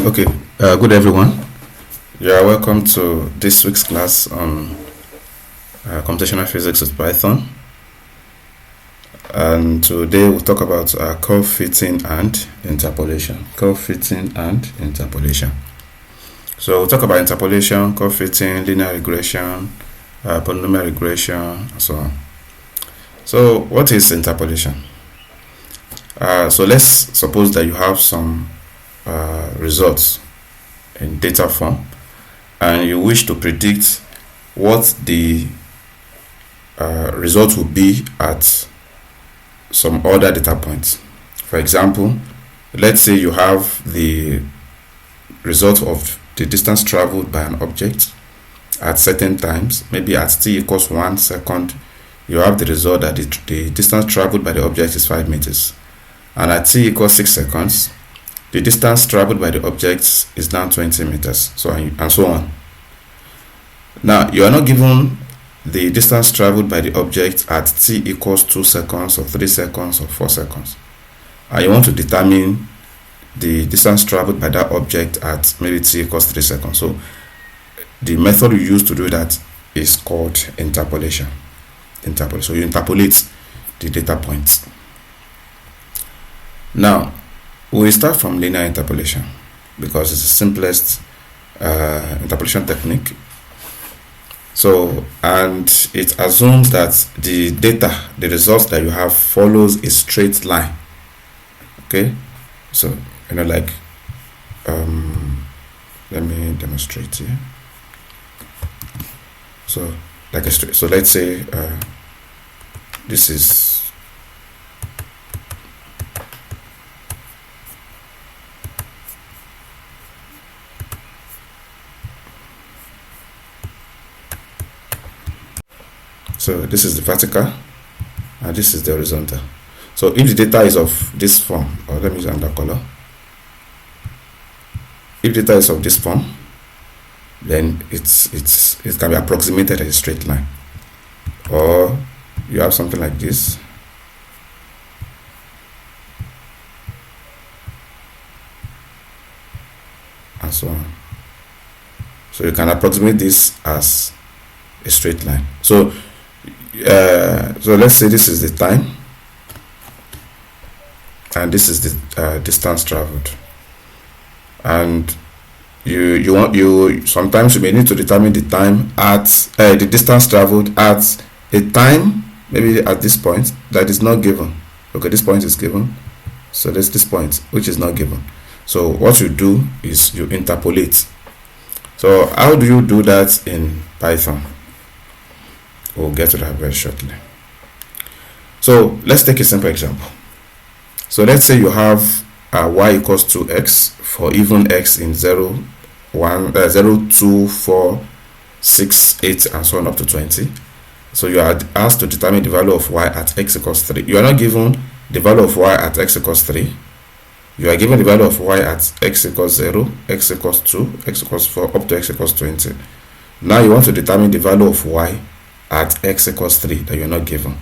Okay, good everyone. You are welcome to this week's class on computational physics with Python. And today we'll talk about curve fitting and interpolation. Curve fitting and interpolation. So we'll talk about interpolation, curve fitting, linear regression, polynomial regression, and so on. So what is interpolation? So let's suppose that you have some results in data form and you wish to predict what the result will be at some other data points. For example, let's say you have the result of the distance traveled by an object at certain times. Maybe at t equals 1 second, you have the result that the distance traveled by the object is 5 meters, and at t equals 6 seconds, the distance traveled by the object is now 20 meters, and so on. Now, you are not given the distance traveled by the object at t equals 2 seconds or 3 seconds or 4 seconds. And you want to determine the distance traveled by that object at maybe t equals 3 seconds. So the method you use to do that is called interpolation. So you interpolate the data points. Now, we start from linear interpolation because it's the simplest interpolation technique. So, and it assumes that the data, the results that you have, follows a straight line. Okay, so like let me demonstrate here. So like a straight, so let's say this is the vertical and this is the horizontal. So if the data is of this form, or let me use another color. If data is of this form, then it can be approximated as a straight line. Or you have something like this. And so on. So you can approximate this as a straight line. So let's say this is the time and this is the distance traveled, and you sometimes you may need to determine the time at the distance traveled at a time maybe at this point that is not given. Okay, this point is given, so there's this point which is not given. So what you do is you interpolate. So how do you do that in Python? We'll get to that very shortly. So let's take a simple example. So let's say you have y equals 2x for even x in 0, 2, 4, 6, 8, and so on up to 20. So you are asked to determine the value of y at x equals 3. You are not given the value of y at x equals 3. You are given the value of y at x equals 0, x equals 2, x equals 4, up to x equals 20. Now you want to determine the value of y at x equals 3 that you're not given.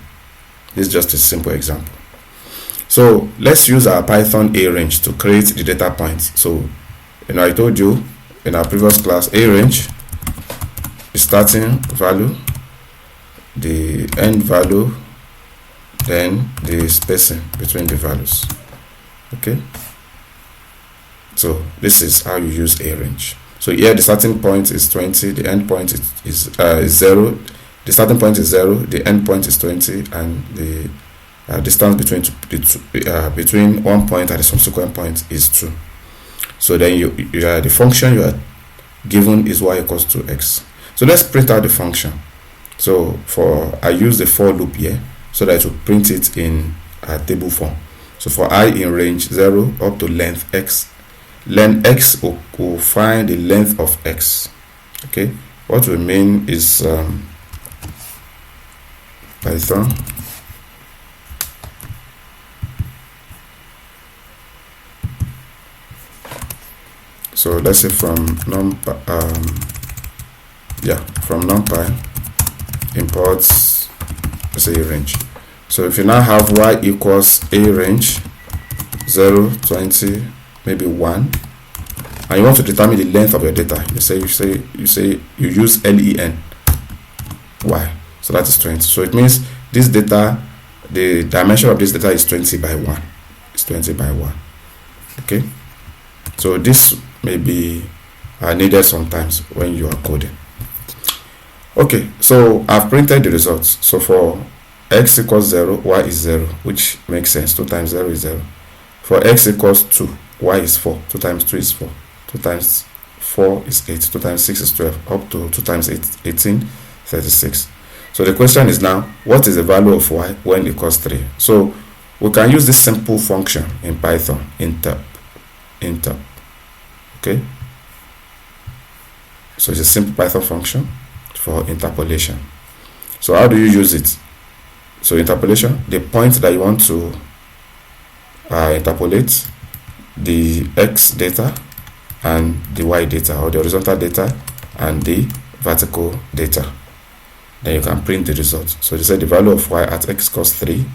This is just a simple example. So let's use our Python A range to create the data points. So I told you in our previous class, A range is starting value, the end value, then the spacing between the values. Okay, so this is how you use A range. So here the starting point is 20, the end point is 0. The starting point is 0, the end point is 20, and the distance between one point and the subsequent point is 2. So then the function you are given is y equals to x. So let's print out the function. So I use the for loop here so that it will print it in a table form. So for I in range 0 up to length x will find the length of x. Okay, what we mean is Python so let's say from numpy imports, let's say a range. So if you now have y equals a range 0, 20, maybe 1, and you want to determine the length of your data, you use len y, so that is 20. So it means this data, the dimension of this data is 20 by 1. It's 20 by 1. Okay, so this may be needed sometimes when you are coding. Okay, so I've printed the results. So for x equals 0, y is 0, which makes sense. 2 times 0 is 0. For x equals 2, y is 4. 2 times 2 is 4. 2 times 4 is 8. 2 times 6 is 12. Up to 2 times 8, 18, 36. So the question is now, what is the value of y when equals 3? So we can use this simple function in Python, interp. Okay, so it's a simple Python function for interpolation. So how do you use it? So interpolation, the point that you want to interpolate, the x data and the y data, or the horizontal data and the vertical data. Then you can print the result. So they said the value of y at x equals 3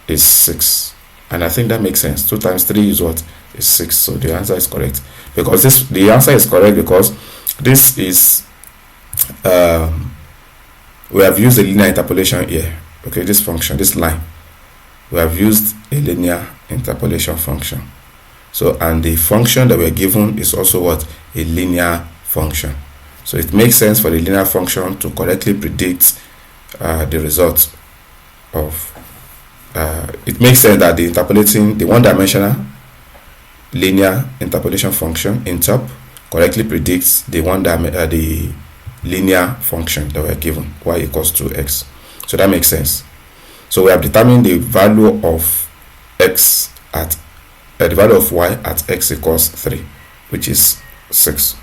is 6. And I think that makes sense. 2 times 3 is what? Is 6. So the answer is correct. Because the answer is correct because this is we have used a linear interpolation here. Okay, this function, this line, we have used a linear interpolation function. So, and the function that we're given is also what? A linear function. So it makes sense for the linear function to correctly predict the results of it makes sense that the one-dimensional linear interpolation function interp correctly predicts the the linear function that we are given, y equals 2x. So that makes sense. So we have determined the value of x at the value of y at x equals 3, which is 6.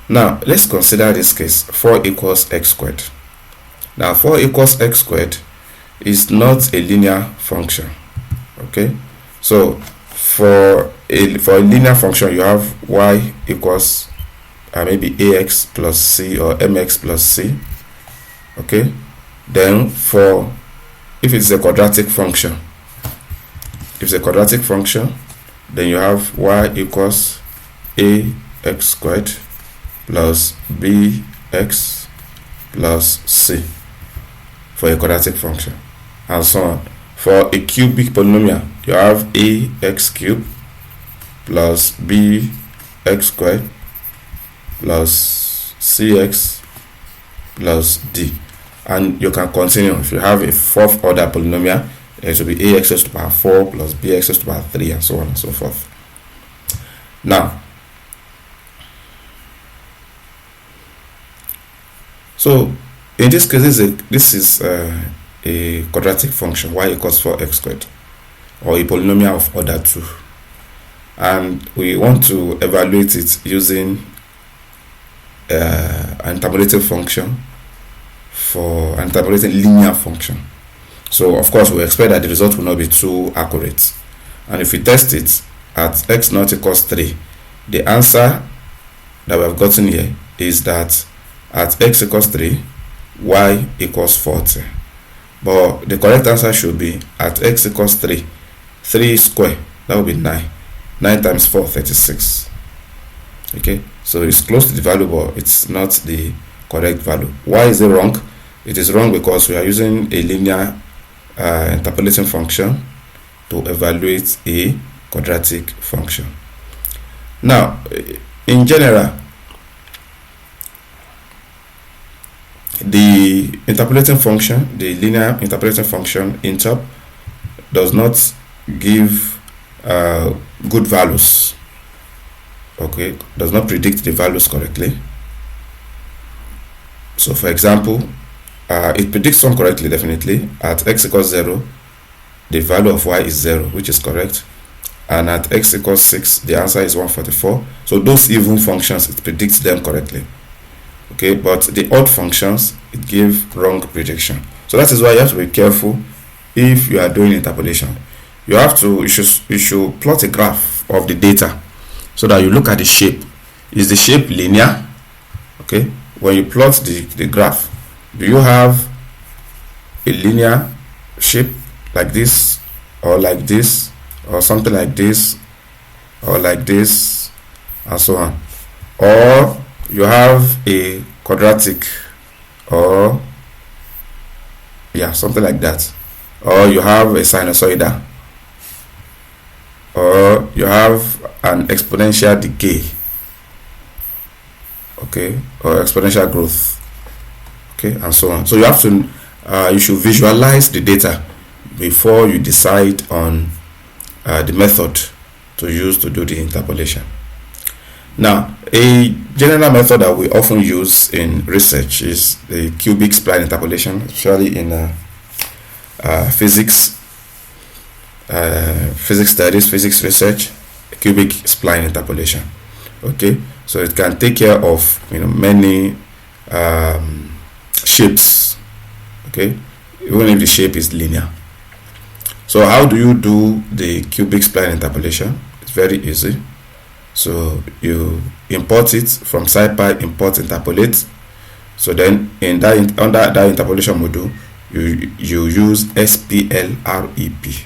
Now let's consider this case, 4 equals x squared. Now 4 equals x squared is not a linear function. Okay, so for a linear function, you have y equals maybe ax plus c or mx plus c. Okay, then if it's a quadratic function, then you have y equals ax squared plus bx plus c for a quadratic function, and so on. For a cubic polynomial, you have ax cubed plus bx squared plus cx plus d, and you can continue. If you have a fourth order polynomial, it will be ax to the power 4 plus bx to the power 3, and so on and so forth. Now, so in this case, this is a quadratic function, y equals 4x squared, or a polynomial of order 2, and we want to evaluate it using an interpolating function for an interpolating linear function. So of course we expect that the result will not be too accurate, and if we test it at x not equals 3, the answer that we have gotten here is that at x equals 3, y equals 40. But the correct answer should be at x equals 3 square, that will be 9. 9 times 4, 36. Okay, so it's close to the value, but it's not the correct value. Why is it wrong? It is wrong because we are using a linear interpolating function to evaluate a quadratic function. Now, in general, the interpolating function, the linear interpolating function interp, does not give good values. Okay, does not predict the values correctly. So for example, it predicts some correctly, definitely. At x equals 0, the value of y is 0, which is correct, and at x equals 6, the answer is 144. So those even functions, it predicts them correctly. Okay, but the odd functions, it gives wrong prediction. So that is why you have to be careful if you are doing interpolation. You should plot a graph of the data so that you look at the shape. Is the shape linear? Okay, when you plot the graph, do you have a linear shape like this, or like this, or something like this, or like this, and so on. Or you have a quadratic, or yeah, something like that. Or you have a sinusoidal, or you have an exponential decay, okay, or exponential growth, okay, and so on. So you have to you should visualize the data before you decide on the method to use to do the interpolation. Now, a general method that we often use in research is the cubic spline interpolation, especially in physics studies, physics research. Cubic spline interpolation. Okay, so it can take care of many shapes. Okay, even if the shape is linear. So how do you do the cubic spline interpolation? It's very easy. So you import it from SciPy, import interpolate. So then in that under that interpolation module, you use SPLREP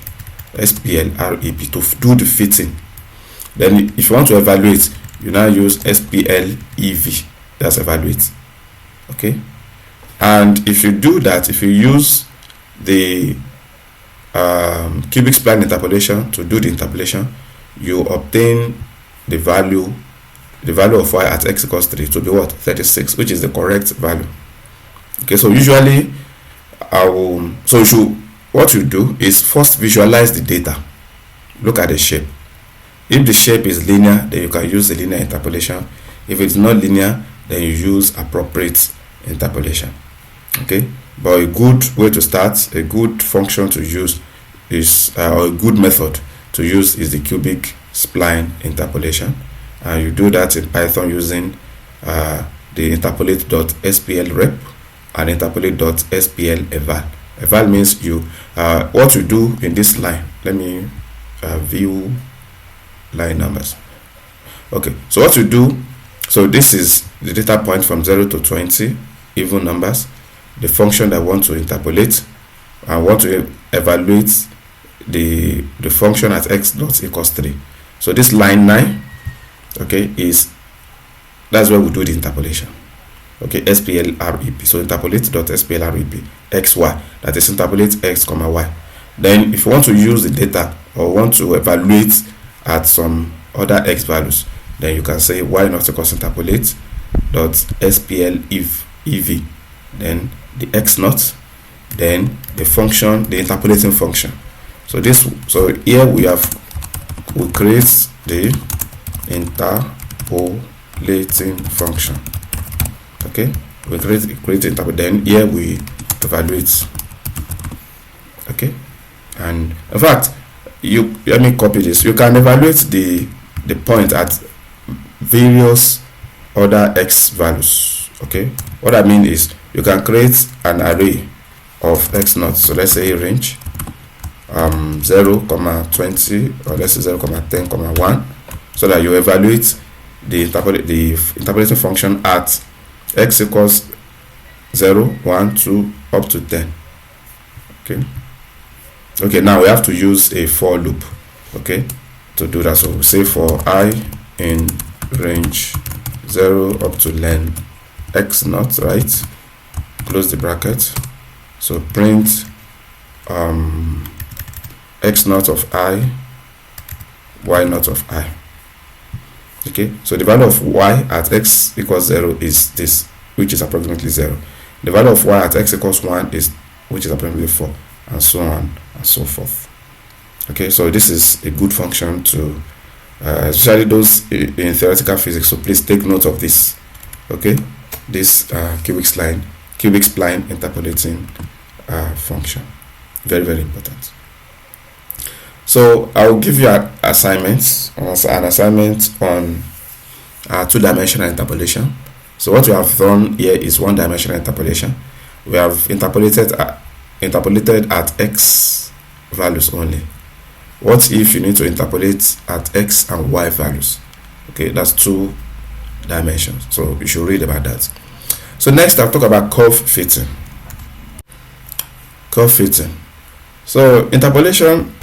to do the fitting. Then if you want to evaluate, you now use SPLEV, that's evaluate. Okay, and if you do that, if you use the cubic spline interpolation to do the interpolation, you obtain the value of y at x equals 3 to be what? 36, which is the correct value. Okay, so usually what you do is first visualize the data. Look at the shape. If the shape is linear, then you can use the linear interpolation. If it's not linear, then you use appropriate interpolation. Okay, but a good way to start, a good function to use is, or a good method to use is the cubic spline interpolation, and you do that in Python using the interpolate.splrep and interpolate.spleval. Eval means what you do in this line. Let me view line numbers. Okay, so what you do, so this is the data point from 0 to 20, even numbers, the function that I want to interpolate. I want to evaluate the function at x dot equals 3. So this line 9, okay, that's where we do the interpolation. Okay, SPLREP. So interpolate.splrep xy, that is interpolate x comma y. Then if you want to use the data or want to evaluate at some other x values, then you can say y not equals interpolate dot splev, then the x naught, then the function, the interpolating function. So here we create the interpolating function. Okay, we create interpolate, then here we evaluate. Okay, and in fact, let me copy this. You can evaluate the point at various other x values. Okay, what I mean is you can create an array of x naught. So let's say range 0, 20, or let's say 0, 10, 1, so that you evaluate the interpolating function at x equals 0, 1, 2 up to 10. Okay, now we have to use a for loop, okay, to do that. So we say for I in range 0 up to len x naught, right? Close the bracket. So print x naught of I, y naught of I. Okay, so the value of y at x equals 0 is this, which is approximately 0. The value of y at x equals 1 is, which is approximately 4, and so on and so forth. Okay, so this is a good function to especially those in theoretical physics, so please take note of this. Okay, this cubic spline interpolating function, very, very important. So I will give you an assignment on two-dimensional interpolation. So what we have done here is one-dimensional interpolation. We have interpolated at x values only. What if you need to interpolate at x and y values? Okay, that's 2 dimensions. So you should read about that. So next I'll talk about curve fitting. Curve fitting. So interpolation,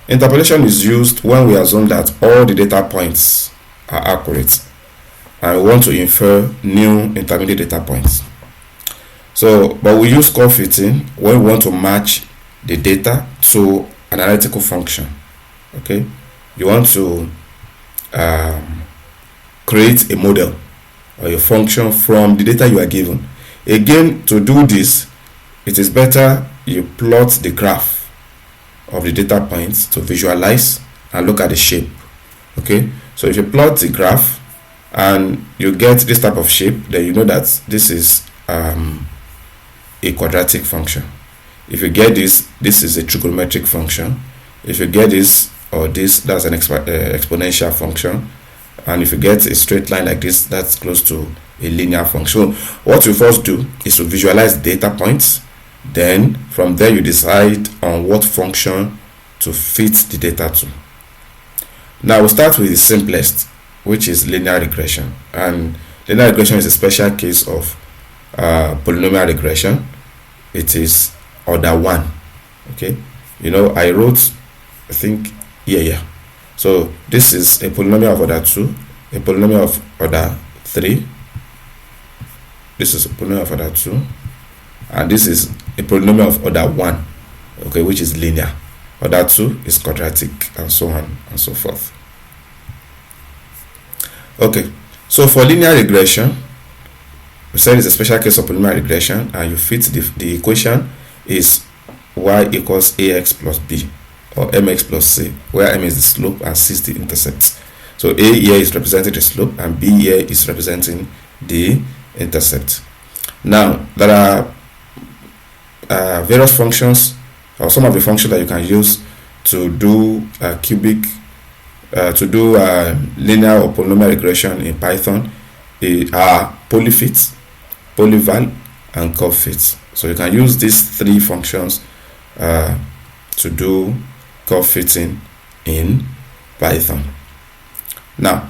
Interpolation is used when we assume that all the data points are accurate and we want to infer new intermediate data points. So, but we use curve fitting when we want to match the data to an analytical function. Okay, you want to create a model or a function from the data you are given. Again, to do this, it is better you plot the graph of the data points to visualize and look at the shape. Okay, so if you plot the graph and you get this type of shape, then you know that this is a quadratic function. If you get this is a trigonometric function. If you get this or this, that's an exponential function. And if you get a straight line like this, that's close to a linear function. So what you first do is to visualize data points. Then from there you decide on what function to fit the data to. Now we'll start with the simplest, which is linear regression. And linear regression is a special case of polynomial regression. It is order 1. Okay, you know, I wrote, I think, yeah. So this is a polynomial of order 2, a polynomial of order 3. This is a polynomial of order 2, and this is a polynomial of order 1, okay, which is linear. Order 2 is quadratic, and so on and so forth. Okay, so for linear regression, we said it's a special case of polynomial regression, and you fit the equation is y equals ax plus b, or mx plus c, where m is the slope and c is the intercept. So a here is representing the slope and b here is representing the intercept. Now there are various functions, or some of the functions that you can use to do linear or polynomial regression in Python are polyfit, polyval, and curve fit. So you can use these 3 functions to do curve fitting in Python. Now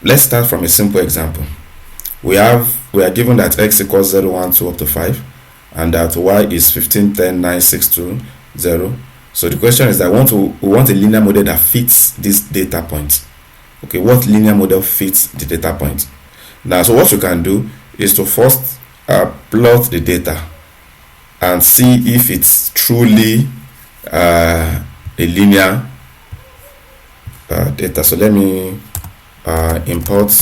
let's start from a simple example. We are given that x equals 0, 1, 2 up to 5, and that y is 15, 10, 9, 6, 2, 0. So the question is that we want a linear model that fits this data point. Okay, what linear model fits the data point? Now, so what you can do is to first plot the data and see if it's truly a linear data. So let me import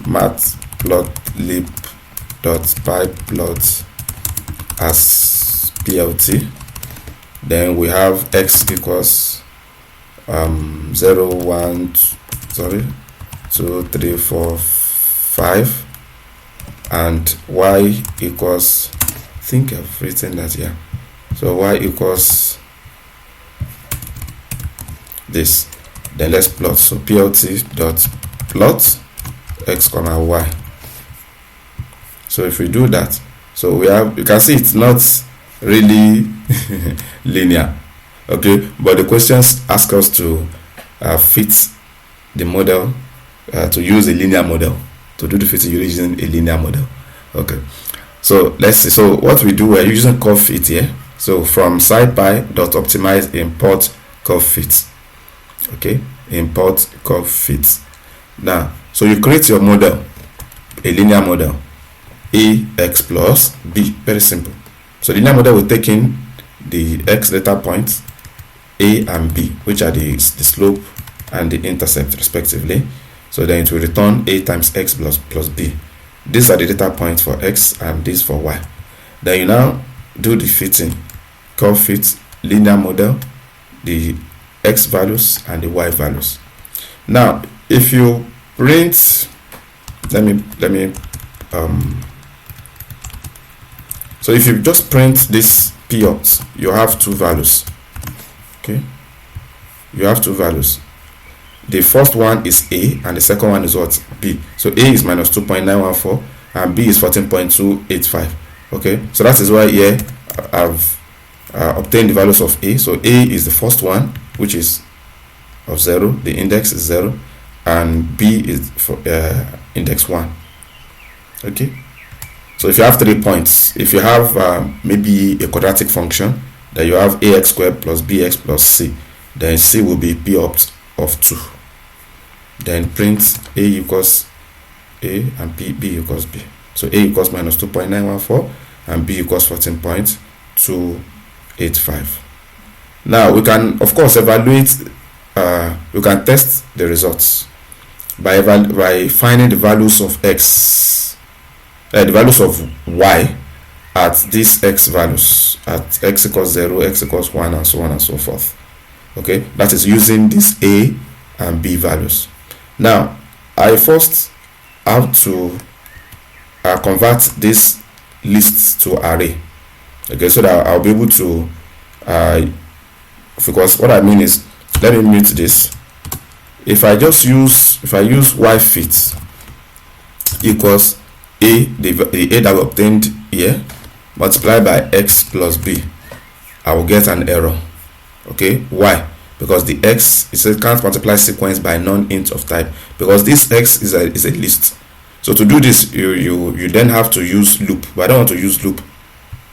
matplotlib.pyplot as plt. Then we have x equals 0, 1, 2, 3, 4, 5, and y equals, I think I've written that here. So y equals this. Then let's plot. So plt dot plot x comma y. So if we do that, so we have, you can see it's not really linear. Okay, but the questions ask us to fit the model, to use a linear model, to do the fitting using a linear model. Okay, so let's see. So what we do, we're using curve fit here. So from scipy.optimize import curve fit. Okay, import curve fit. Now, so you create your model, a linear model, ax plus b. Very simple. So the linear model will take in the x data points a and b, which are the slope and the intercept respectively. So then it will return a times x plus b. These are the data points for x and these for y. Then you now do the fitting, curve fit, linear model, the x values and the y values. Now if you print, let me so if you just print this p out, you have 2 values. Okay, you have 2 values. The first one is a and the second one is what? B. So a is minus 2.914 and b is 14.285. okay, so that is why here I've obtained the values of a. So a is the first one, which is of 0, the index is 0, and b is for index 1. Okay, so if you have 3 points, if you have maybe a quadratic function that you have ax squared plus bx plus c, then C will be P opt of 2. Then print A equals A and B equals B. So A equals minus 2.914 and B equals 14.285. Now we can of course evaluate, we can test the results by finding the values of X, the values of Y at these X values, at X equals 0, X equals 1, and so on and so forth. Okay, that is using these A and B values. Now I first have to convert this list to array. Okay, so that I'll be able to because what I mean is, let me mute this. If I use Y fit equals A, the A that we obtained here, multiplied by X plus B, I will get an error. Okay, why? Because the X, it says can't multiply sequence by non-int of type, because this X is a list. So to do this, you then have to use loop, but I don't want to use loop.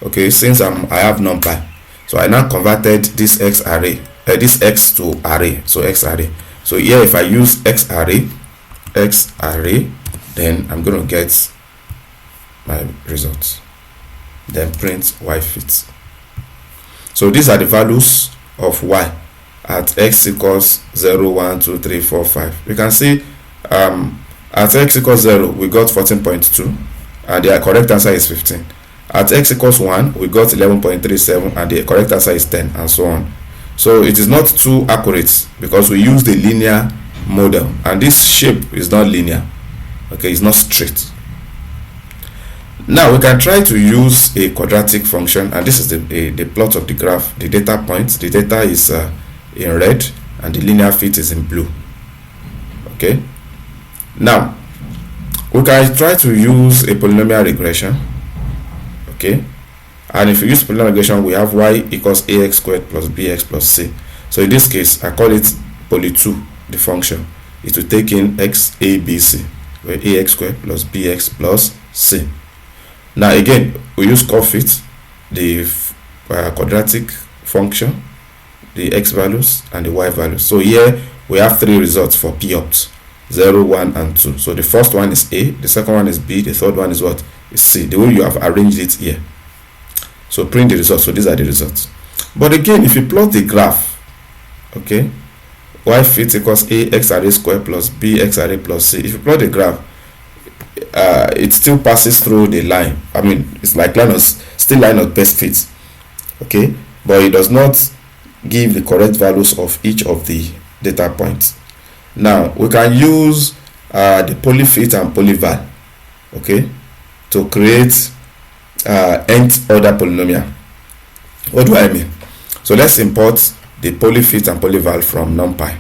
Okay, since I have numpy, so I now converted this X array, this X to array, so X array. So here if I use X array, then I'm going to get my results. Then print Y fit. So these are the values of Y at X equals 0, 1, 2, 3, 4, 5. You can see at X equals 0 we got 14.2 and the correct answer is 15. At X equals 1 we got 11.37 and the correct answer is 10, and so on. So it is not too accurate because we use the linear model, and this shape is not linear. Okay, it's not straight. Now we can try to use a quadratic function, and this is the plot of the graph. The data points, the data is in red and the linear fit is in blue. Okay, now we can try to use a polynomial regression. Okay, and if you use polynomial regression, we have Y equals ax squared plus bx plus c. So in this case I call it poly2, the function. It will take in x, a, b, c, where ax squared plus bx plus c. Now again, we use cofit, the quadratic function, the x values and the y values. So here we have three results for p opt: 0, 1, and 2. So the first one is A, the second one is B, the third one is what? Is C, the way you have arranged it here. So print the results. So these are the results. But again, if you plot the graph, okay, Y fit equals A x array square plus B x array plus C. If you plot the graph, it still passes through the line. I mean, it's like still line of best fit. Okay, but it does not give the correct values of each of the data points. Now we can use the polyfit and polyval, okay, to create nth order polynomial. What do I mean? So let's import the polyfit and polyval from numpy.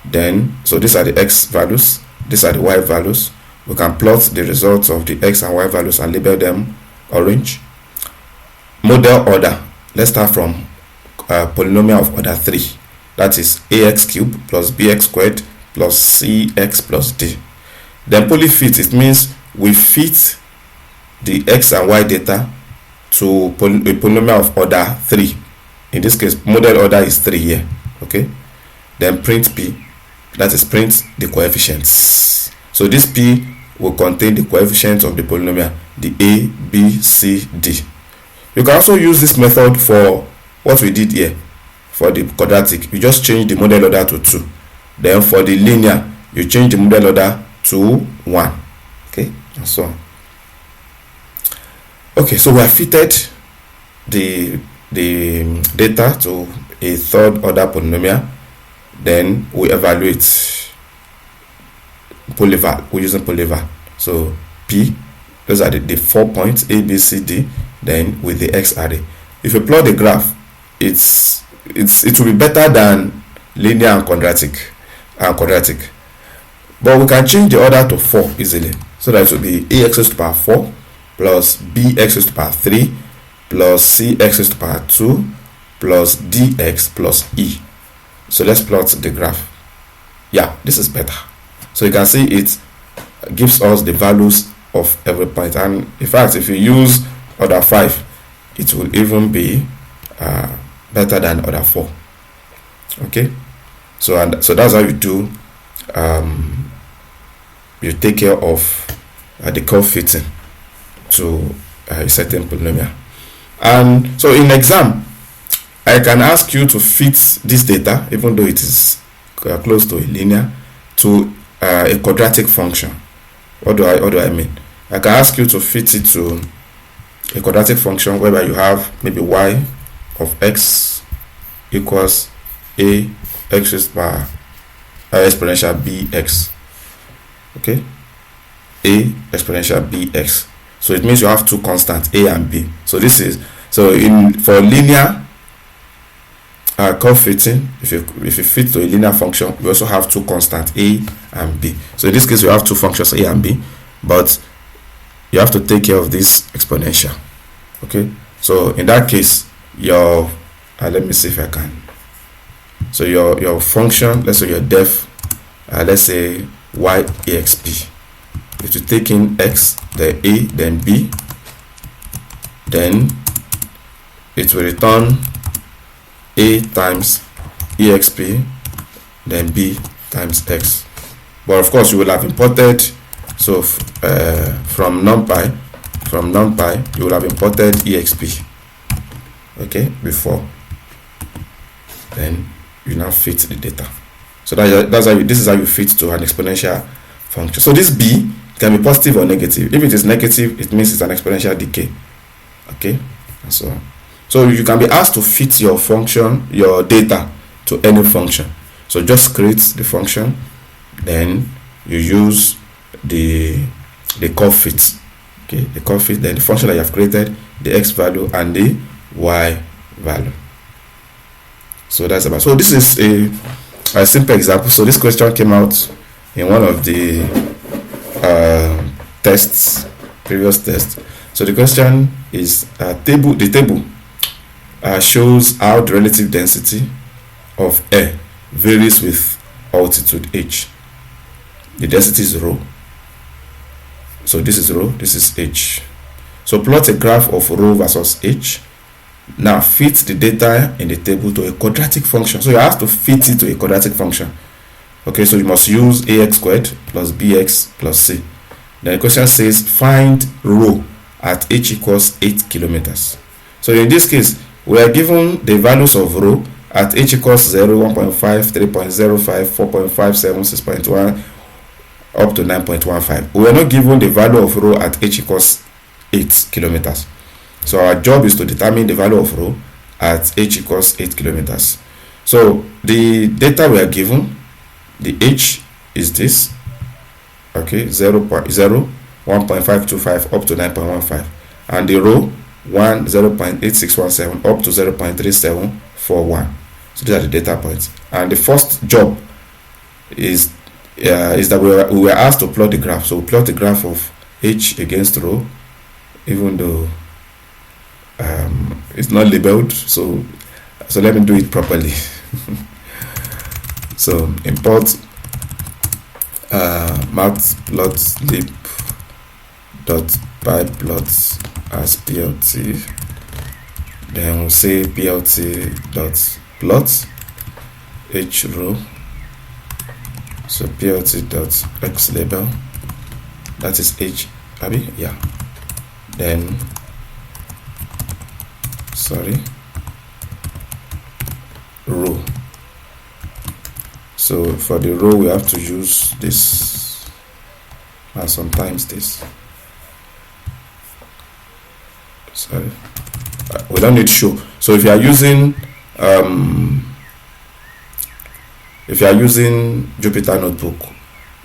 Then, so these are the x values, these are the y values. We can plot the results of the x and y values and label them orange. Model order, let's start from polynomial of order 3. That is ax cubed plus bx squared plus cx plus d. Then polyfit, it means we fit the x and y data to a polynomial of order 3. In this case, model order is 3 here. Okay. Then print p, that is print the coefficients. So this p will contain the coefficients of the polynomial, the a, b, c, d. You can also use this method for what we did here. For the quadratic, you just change the model order to 2. Then for the linear, you change the model order to 1. Okay, and so on. Okay, so we have fitted the data to a third order polynomial. Then we evaluate polyval. We're using polyval. So P, those are the 4 points A, B, C, D. Then with the X array. If you plot the graph, it will be better than linear and quadratic. But we can change the order to 4 easily. So that it will be ax raised to the power 4 plus bx raised to the power 3 plus cx raised to the power 2 plus dx plus e. So let's plot the graph. Yeah, this is better. So you can see it gives us the values of every point. And in fact, if you use order 5, it will even be better than order 4. Okay, so that's how you do you take care of the curve fitting to a certain polynomial. And so in exam, I can ask you to fit this data, even though it is close to a linear, to a quadratic function. What do I mean? I can ask you to fit it to a quadratic function whereby you have maybe y of x equals a x raised by exponential bx. Okay, a exponential bx. So it means you have two constants, a and b. So this is, so in for linear curve fitting, if you fit to a linear function, we also have two constants, a and b. So in this case, we have two functions, a and b, but you have to take care of this exponential. Okay, so in that case, your let me see if I can. So your function, let's say your def, let's say y exp. If you take in x, then a, then b, then it will return a times exp, then b times x. But of course, you will have imported, so from numpy, you will have imported exp, okay, before. Then you now fit the data. So that's how this is how you fit to an exponential function. So this b can be positive or negative. If it is negative, it means it's an exponential decay. Okay, and so on. So you can be asked to fit your function, your data, to any function. So just create the function, then you use the curve fit. Okay, the curve fit, then the function that you have created, the x value and the y value. So that's about. So this is a simple example. So this question came out in one of the tests, previous tests. So the question is the table shows how the relative density of air varies with altitude h. The density is rho. So this is rho, this is h. So plot a graph of rho versus h. Now fit the data in the table to a quadratic function. So you have to fit it to a quadratic function. Okay, so you must use ax squared plus bx plus c. Then the question says find rho at h equals 8 kilometers. So in this case, we are given the values of rho at h equals 0, 1.5, 3.05, 4.5, 6.1, up to 9.15. We are not given the value of rho at h equals 8 kilometers. So our job is to determine the value of rho at h equals 8 kilometers. So the data we are given, the h is this, okay, 0.0, 1.525 up to 9.15, and the rho 0.8617 up to 0.3741. So these are the data points. And the first job is that we were asked to plot the graph. So we plot the graph of h against rho, even though it's not labeled. So let me do it properly. So import matplotlib dot pyplot as plt, then we'll say plt dot plot h row, so plt dot x label, that is h abi, yeah, then row. So for the row we have to use this and sometimes this. Sorry, we don't need show. So if you are using Jupyter Notebook,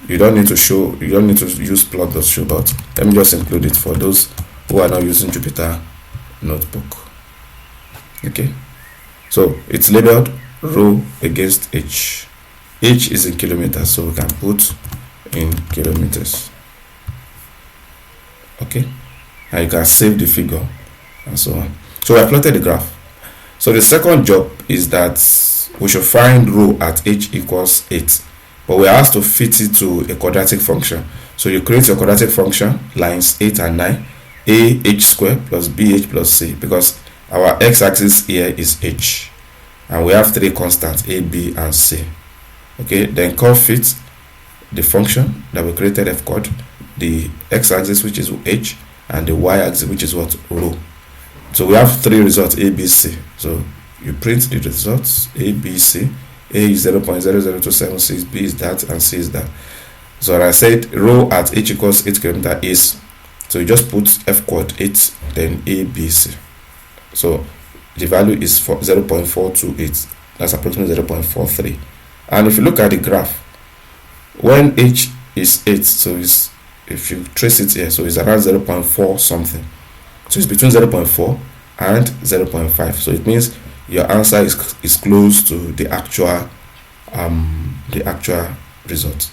you don't need to show, you don't need to use plot.show, but let me just include it for those who are not using Jupyter Notebook. Okay, so it's labeled row against h. H is in kilometers, so we can put in kilometers. Okay, and you can save the figure and so on. So we have plotted the graph. So the second job is that we should find rho at h equals 8, but we are asked to fit it to a quadratic function. So you create your quadratic function, lines 8 and 9, a h squared plus bh plus c, because our x-axis here is h. and we have three constants a, b, and c. Okay, then call fit the function that we created f chord, the x-axis which is h, and the y-axis which is what, row. So we have three results a, b, c. So you print the results a, b, c. A is 0.00276, b is that, and c is that. So I said row at h equals 8 km is, so you just put f chord 8, then a, b, c. So the value is 0.428. That's approximately 0.43. And if you look at the graph, when h is 8, so it's, if you trace it here, so it's around 0.4 something. So it's between 0.4 and 0.5. So it means your answer is close to the actual result.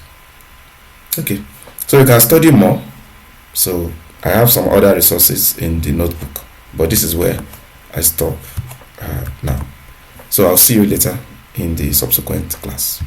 Okay, so you can study more. So I have some other resources in the notebook, but this is where I stop now. So I'll see you later in the subsequent class.